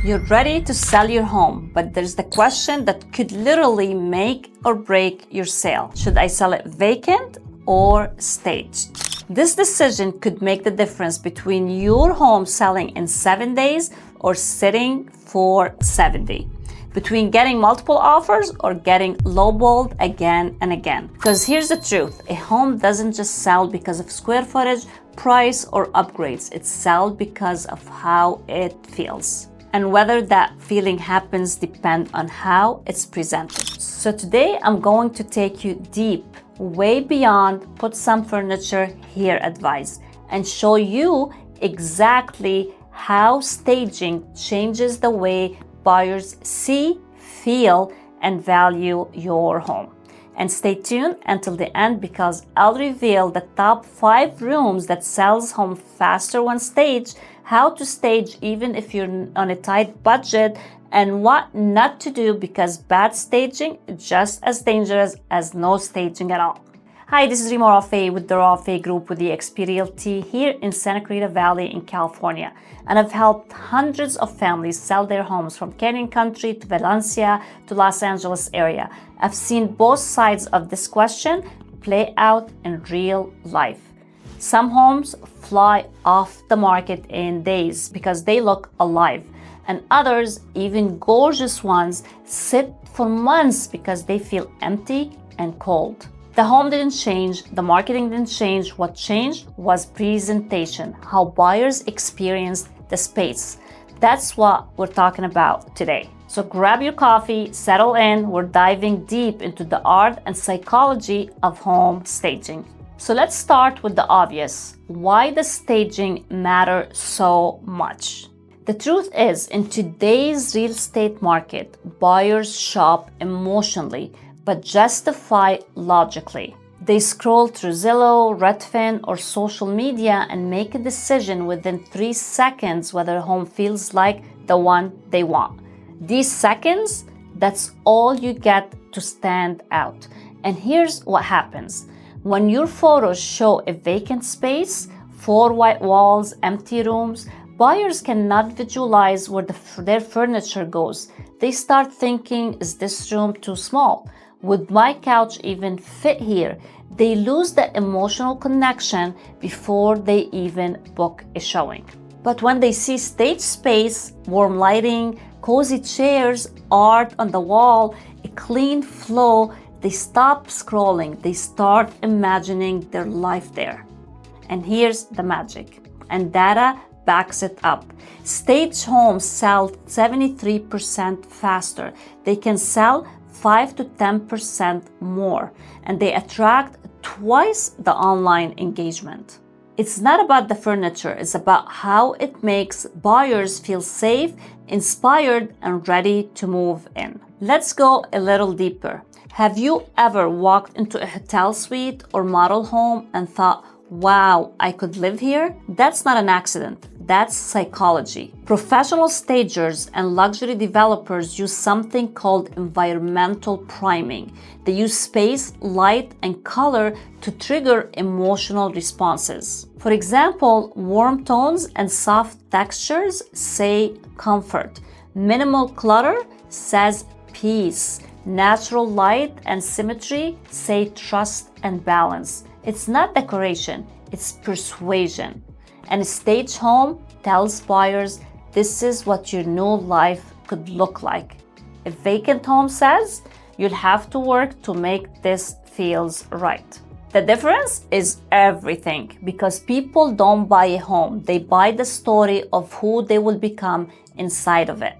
You're ready to sell your home, but there's the question that could literally make or break your sale. Should I sell it vacant or staged? This decision could make the difference between your home selling in 7 days or sitting for 70. Between getting multiple offers or getting lowballed again and again. Because here's the truth, a home doesn't just sell because of square footage, price, or upgrades. It's sold because of how it feels. And whether that feeling happens depends on how it's presented. So today I'm going to take you deep, way beyond put some furniture here advice, and show you exactly how staging changes the way buyers see, feel, and value your home. And stay tuned until the end because I'll reveal the top 5 rooms that sells home faster when staged, how to stage even if you're on a tight budget, and what not to do because bad staging is just as dangerous as no staging at all. Hi, this is Remora with the Realty Group with the Realty here in Santa Clarita Valley in California. And I've helped hundreds of families sell their homes from Canyon Country to Valencia to Los Angeles area. I've seen both sides of this question play out in real life. Some homes fly off the market in days because they look alive. And others, even gorgeous ones, sit for months because they feel empty and cold. The home didn't change, the marketing didn't change. What changed was presentation, how buyers experienced the space. That's what we're talking about today. So grab your coffee, settle in. We're diving deep into the art and psychology of home staging. So let's start with the obvious. Why does staging matter so much? The truth is, in today's real estate market, buyers shop emotionally but justify logically. They scroll through Zillow, Redfin, or social media and make a decision within 3 seconds whether a home feels like the one they want. These seconds, that's all you get to stand out. And here's what happens. When your photos show a vacant space, 4 white walls, empty rooms, buyers cannot visualize where their furniture goes. They start thinking, is this room too small? Would my couch even fit here? They lose the emotional connection before they even book a showing. But when they see stage space, warm lighting, cozy chairs, art on the wall, a clean flow, they stop scrolling. They start imagining their life there. And here's the magic. And data backs it up. Stage homes sell 73% faster. They can sell 5 to 10% more, and they attract twice the online engagement. It's not about the furniture, it's about how it makes buyers feel safe, inspired, and ready to move in. Let's go a little deeper. Have you ever walked into a hotel suite or model home and thought, wow, I could live here? That's not an accident. That's psychology. Professional stagers and luxury developers use something called environmental priming. They use space, light, and color to trigger emotional responses. For example, warm tones and soft textures say comfort. Minimal clutter says peace. Natural light and symmetry say trust and balance. It's not decoration, it's persuasion. And a stage home tells buyers this is what your new life could look like. A vacant home says you'll have to work to make this feels right. The difference is everything because people don't buy a home, they buy the story of who they will become inside of it.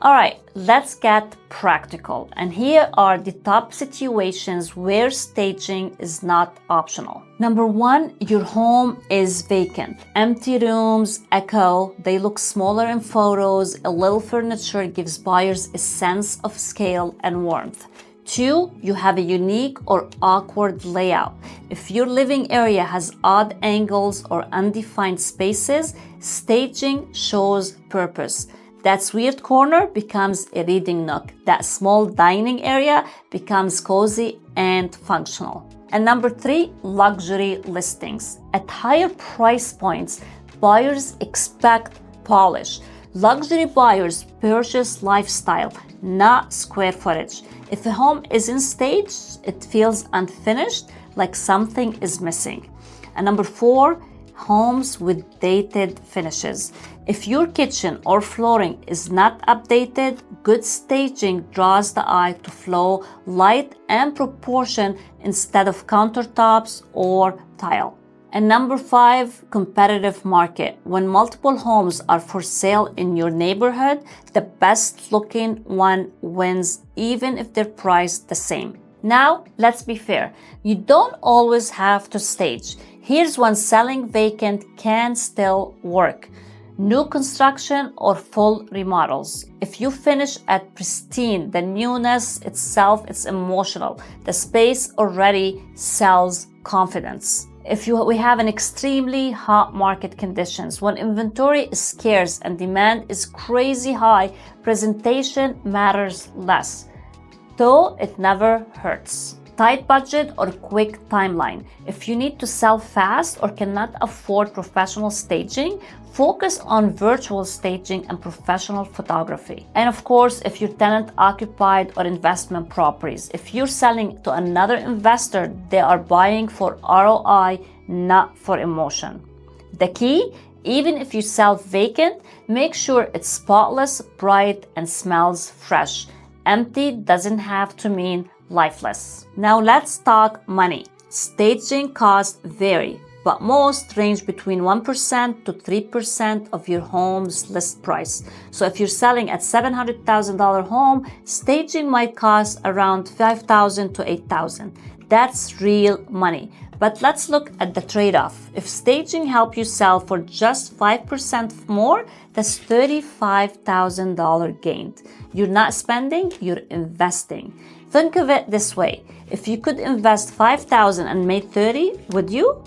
All right, let's get practical. And here are the top situations where staging is not optional. Number 1, your home is vacant. Empty rooms echo, they look smaller in photos. A little furniture gives buyers a sense of scale and warmth. 2, you have a unique or awkward layout. If your living area has odd angles or undefined spaces, staging shows purpose. That weird corner becomes a reading nook. That small dining area becomes cozy and functional. And number 3, luxury listings. At higher price points, buyers expect polish. Luxury buyers purchase lifestyle, not square footage. If a home isn't staged, it feels unfinished, like something is missing. And number 4, homes with dated finishes. If your kitchen or flooring is not updated, good staging draws the eye to flow, light, and proportion instead of countertops or tile. And number 5, competitive market. When multiple homes are for sale in your neighborhood, the best looking one wins, even if they're priced the same. Now, let's be fair. You don't always have to stage. Here's when selling vacant can still work. New construction or full remodels. If you finish at pristine, the newness itself is emotional. The space already sells confidence. If we have an extremely hot market conditions, when inventory is scarce and demand is crazy high, presentation matters less, though it never hurts. Tight budget or quick timeline. If you need to sell fast or cannot afford professional staging, focus on virtual staging and professional photography. And of course, if you're tenant occupied or investment properties, if you're selling to another investor, they are buying for ROI, not for emotion. The key, even if you sell vacant, make sure it's spotless, bright, and smells fresh. Empty doesn't have to mean lifeless. Now let's talk money. Staging costs vary, but most range between 1% to 3% of your home's list price. So if you're selling at $700,000 home, staging might cost around $5,000 to $8,000. That's real money. But let's look at the trade-off. If staging helps you sell for just 5% more, that's $35,000 gained. You're not spending, you're investing. Think of it this way. If you could invest $5,000 and made $30,000, would you?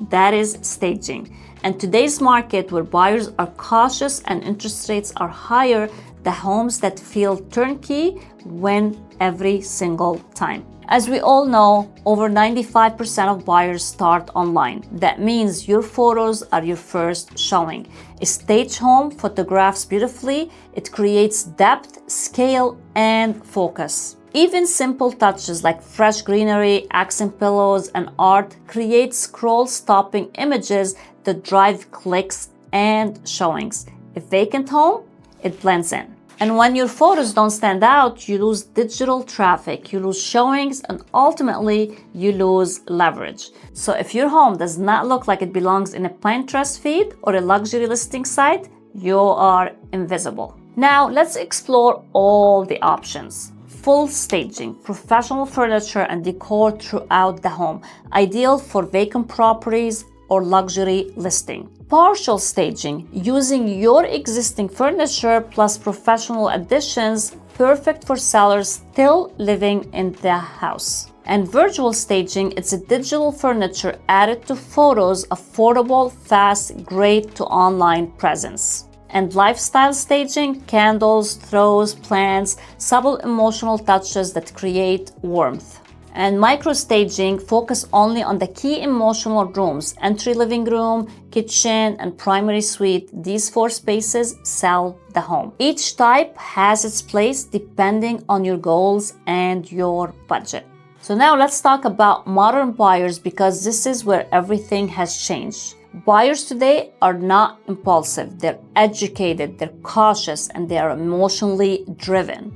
That is staging. And today's market, where buyers are cautious and interest rates are higher, the homes that feel turnkey win every single time. As we all know, over 95% of buyers start online. That means your photos are your first showing. A staged home photographs beautifully. It creates depth, scale, and focus. Even simple touches like fresh greenery, accent pillows, and art create scroll-stopping images that drive clicks and showings. A vacant home, it blends in. And when your photos don't stand out, you lose digital traffic, you lose showings, and ultimately you lose leverage. So if your home does not look like it belongs in a Pinterest feed or a luxury listing site, you are invisible. Now let's explore all the options. Full staging, professional furniture and decor throughout the home, ideal for vacant properties or luxury listing. Partial staging, using your existing furniture plus professional additions, perfect for sellers still living in the house. And virtual staging, it's a digital furniture added to photos, affordable, fast, great to online presence. And lifestyle staging, candles, throws, plants, subtle emotional touches that create warmth. And micro staging, focus only on the key emotional rooms, entry living room, kitchen, and primary suite. These 4 spaces sell the home. Each type has its place depending on your goals and your budget. So now let's talk about modern buyers, because this is where everything has changed. Buyers today are not impulsive, they're educated, they're cautious, and they are emotionally driven.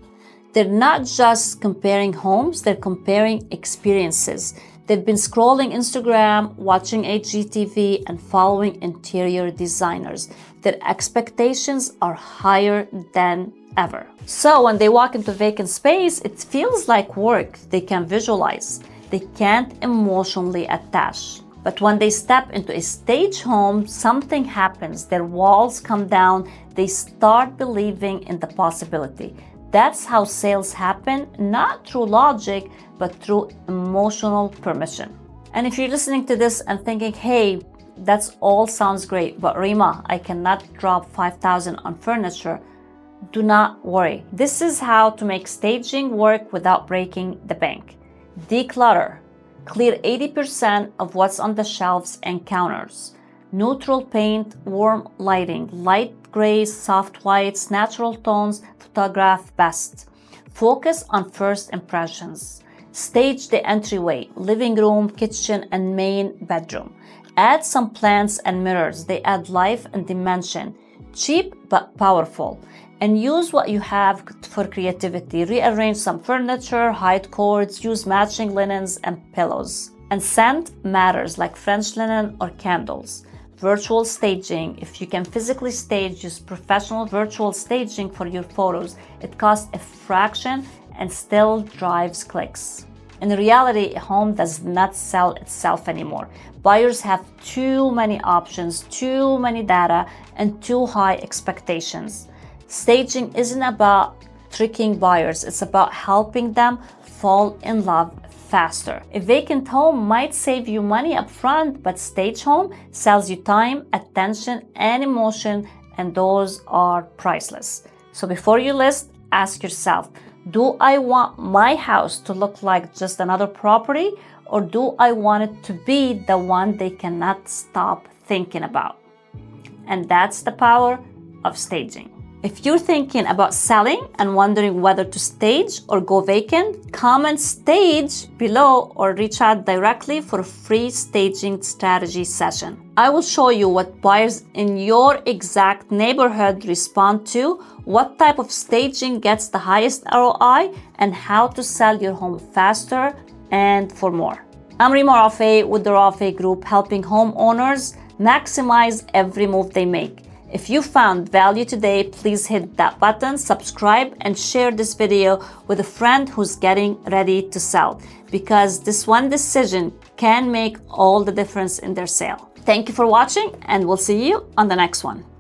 They're not just comparing homes, they're comparing experiences. They've been scrolling Instagram, watching HGTV, and following interior designers. Their expectations are higher than ever. So when they walk into vacant space, it feels like work. They can visualize. They can't emotionally attach. But when they step into a stage home, something happens. Their walls come down. They start believing in the possibility. That's how sales happen, not through logic, but through emotional permission. And if you're listening to this and thinking, hey, that's all sounds great, but Rima, I cannot drop $5,000 on furniture, do not worry. This is how to make staging work without breaking the bank. Declutter. Clear 80% of what's on the shelves and counters. Neutral paint, warm lighting, light grays, soft whites, natural tones photograph best. Focus on first impressions. Stage the entryway, living room, kitchen, and main bedroom. Add some plants and mirrors. They add life and dimension. Cheap but powerful. And use what you have for creativity. Rearrange some furniture, hide cords, use matching linens and pillows. And scent matters, like French linen or candles. Virtual staging. If you can physically stage, use professional virtual staging for your photos. It costs a fraction and still drives clicks. In reality, a home does not sell itself anymore. Buyers have too many options, too many data, and too high expectations. Staging isn't about tricking buyers, it's about helping them fall in love faster. A vacant home might save you money up front, but stage home sells you time, attention, and emotion, and those are priceless. So before you list, ask yourself, do I want my house to look like just another property, or do I want it to be the one they cannot stop thinking about? And that's the power of staging. If you're thinking about selling and wondering whether to stage or go vacant, comment stage below or reach out directly for a free staging strategy session. I will show you what buyers in your exact neighborhood respond to, what type of staging gets the highest ROI, and how to sell your home faster and for more. I'm Remora with the Realty Group, helping homeowners maximize every move they make. If you found value today, please hit that button, subscribe, and share this video with a friend who's getting ready to sell, because this one decision can make all the difference in their sale. Thank you for watching, and we'll see you on the next one.